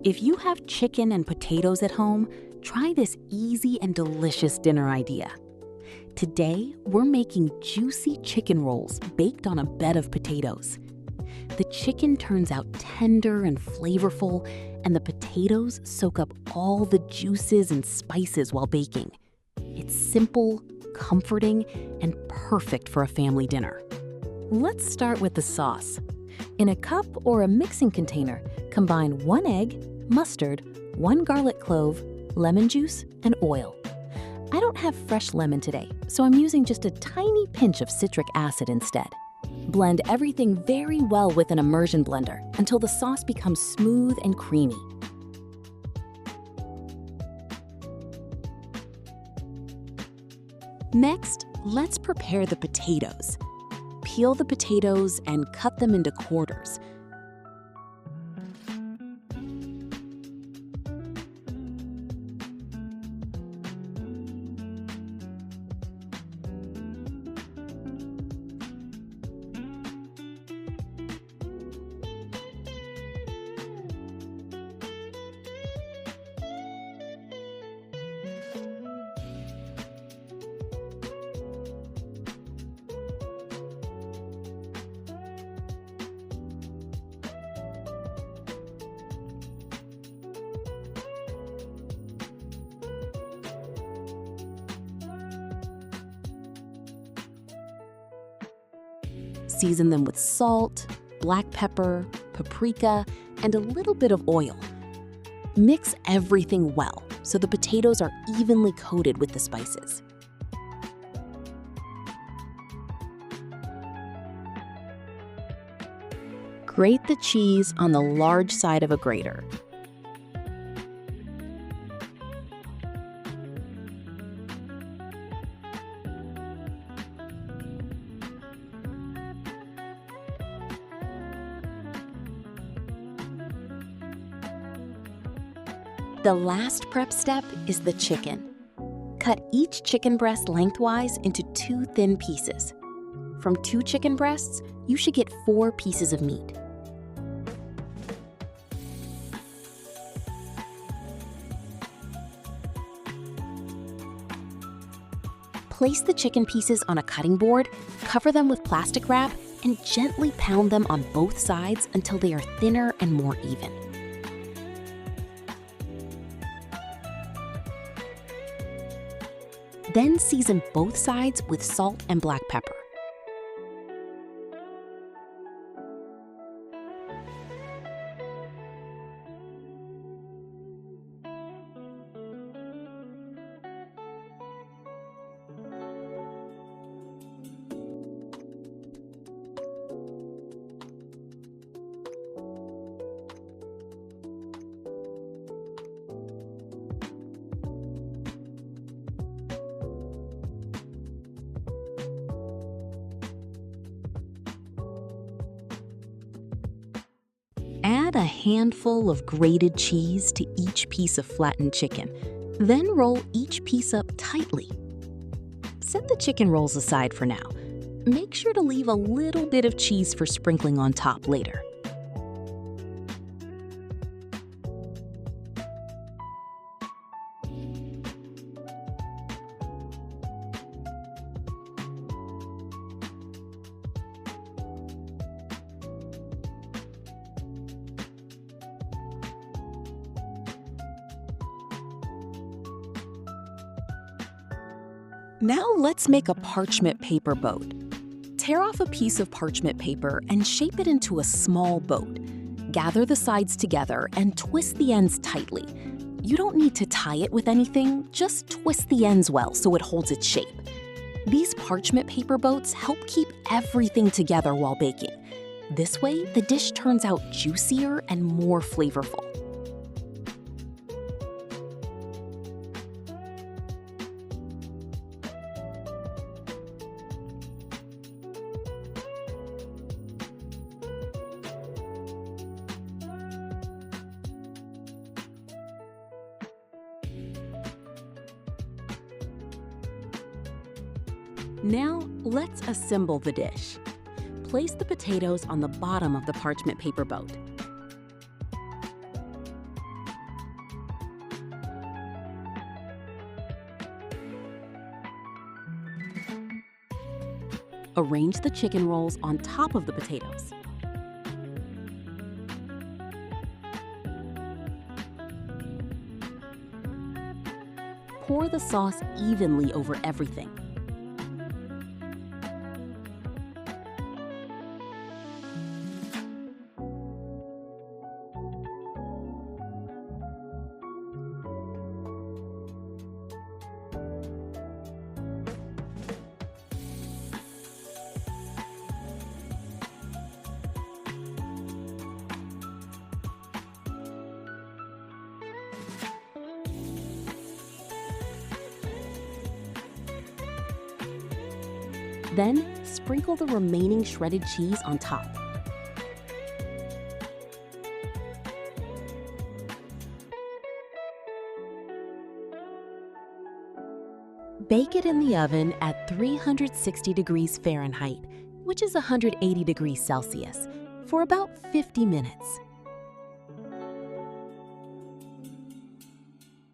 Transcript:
If you have chicken and potatoes at home, try this easy and delicious dinner idea. Today, we're making juicy chicken rolls baked on a bed of potatoes. The chicken turns out tender and flavorful, and the potatoes soak up all the juices and spices while baking. It's simple, comforting, and perfect for a family dinner. Let's start with the sauce. In a cup or a mixing container, combine 1 egg, mustard, 1 garlic clove, lemon juice, and oil. I don't have fresh lemon today, so I'm using just a tiny pinch of citric acid instead. Blend everything very well with an immersion blender until the sauce becomes smooth and creamy. Next, let's prepare the potatoes. Peel the potatoes and cut them into quarters. Season them with salt, black pepper, paprika, and a little bit of oil. Mix everything well so the potatoes are evenly coated with the spices. Grate the cheese on the large side of a grater. The last prep step is the chicken. Cut each chicken breast lengthwise into 2 thin pieces. From 2 chicken breasts, you should get 4 pieces of meat. Place the chicken pieces on a cutting board, cover them with plastic wrap, and gently pound them on both sides until they are thinner and more even. Then season both sides with salt and black pepper. Add a handful of grated cheese to each piece of flattened chicken. Then roll each piece up tightly. Set the chicken rolls aside for now. Make sure to leave a little bit of cheese for sprinkling on top later. Now let's make a parchment paper boat. Tear off a piece of parchment paper and shape it into a small boat. Gather the sides together and twist the ends tightly. You don't need to tie it with anything, just twist the ends well so it holds its shape. These parchment paper boats help keep everything together while baking. This way, the dish turns out juicier and more flavorful. Now, let's assemble the dish. Place the potatoes on the bottom of the parchment paper boat. Arrange the chicken rolls on top of the potatoes. Pour the sauce evenly over everything. Then, sprinkle the remaining shredded cheese on top. Bake it in the oven at 360 degrees Fahrenheit, which is 180 degrees Celsius, for about 50 minutes.